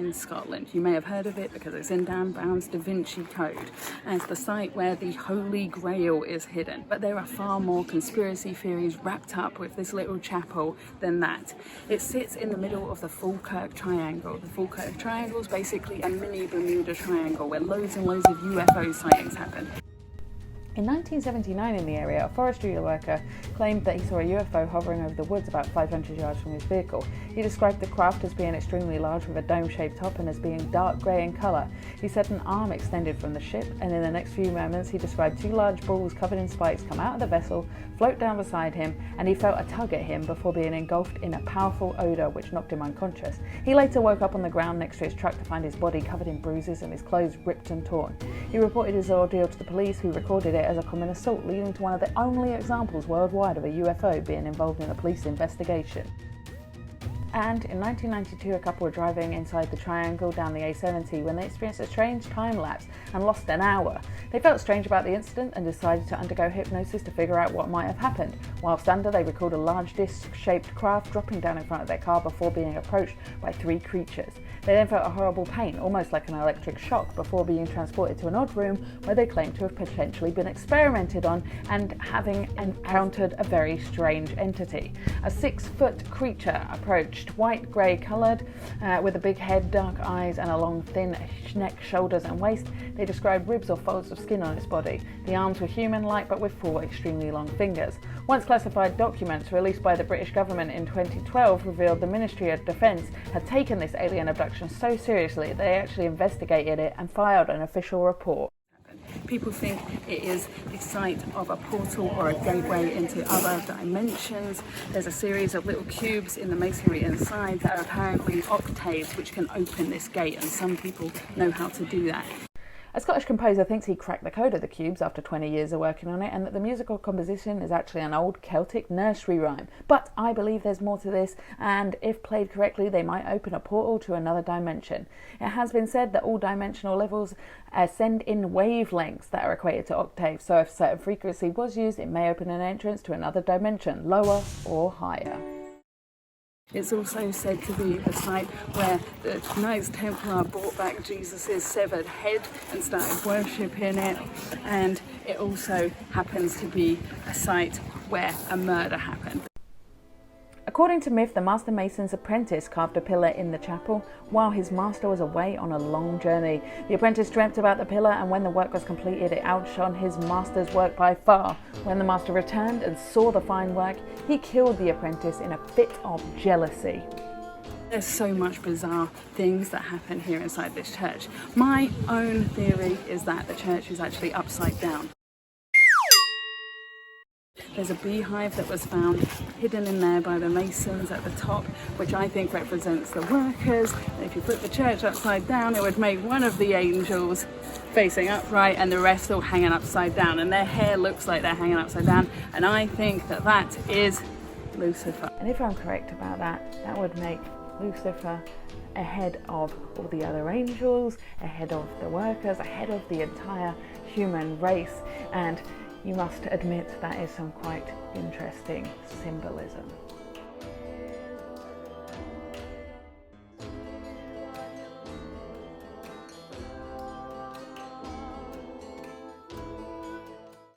in Scotland. You may have heard of it because it's in Dan Brown's Da Vinci Code as the site where the Holy Grail is hidden. But there are far more conspiracy theories wrapped up with this little chapel than that. It sits in the middle of the Falkirk Triangle. The Falkirk Triangle is basically a mini Bermuda Triangle where loads and loads of UFO sightings happen. In 1979 in the area, a forestry worker claimed that he saw a UFO hovering over the woods about 500 yards from his vehicle. He described the craft as being extremely large with a dome-shaped top and as being dark grey in colour. He said an arm extended from the ship, and in the next few moments he described two large balls covered in spikes come out of the vessel, float down beside him, and he felt a tug at him before being engulfed in a powerful odour which knocked him unconscious. He later woke up on the ground next to his truck to find his body covered in bruises and his clothes ripped and torn. He reported his ordeal to the police, who recorded it as a common assault, leading to one of the only examples worldwide of a UFO being involved in a police investigation. And in 1992, a couple were driving inside the triangle down the A70 when they experienced a strange time lapse and lost an hour. They felt strange about the incident and decided to undergo hypnosis to figure out what might have happened. Whilst under, they recalled a large disc-shaped craft dropping down in front of their car before being approached by three creatures. They then felt a horrible pain, almost like an electric shock, before being transported to an odd room where they claimed to have potentially been experimented on and having encountered a very strange entity. A 6-foot creature approached, white grey coloured, with a big head, dark eyes and a long thin neck, shoulders and waist. They described ribs or folds of skin on its body. The arms were human-like but with 4 extremely long fingers. Once classified documents released by the British government in 2012 revealed the Ministry of Defence had taken this alien abduction so seriously they actually investigated it and filed an official report. People think it is the site of a portal or a gateway into other dimensions. There's a series of little cubes in the masonry inside that are apparently octaves which can open this gate, and some people know how to do that. A Scottish composer thinks he cracked the code of the cubes after 20 years of working on it, and that the musical composition is actually an old Celtic nursery rhyme. But I believe there's more to this, and if played correctly they might open a portal to another dimension. It has been said that all dimensional levels send in wavelengths that are equated to octaves, so if a certain frequency was used it may open an entrance to another dimension, lower or higher. It's also said to be the site where the Knights Templar brought back Jesus' severed head and started worshipping it, and it also happens to be a site where a murder happened. According to myth, the master mason's apprentice carved a pillar in the chapel while his master was away on a long journey. The apprentice dreamt about the pillar, and when the work was completed it outshone his master's work by far. When the master returned and saw the fine work, he killed the apprentice in a fit of jealousy. There's so much bizarre things that happen here inside this church. My own theory is that the church is actually upside down. There's a beehive that was found hidden in there by the masons at the top, which I think represents the workers. And if you put the church upside down, it would make one of the angels facing upright and the rest all hanging upside down. And their hair looks like they're hanging upside down. And I think that that is Lucifer. And if I'm correct about that, that would make Lucifer ahead of all the other angels, ahead of the workers, ahead of the entire human race. And you must admit that is some quite interesting symbolism.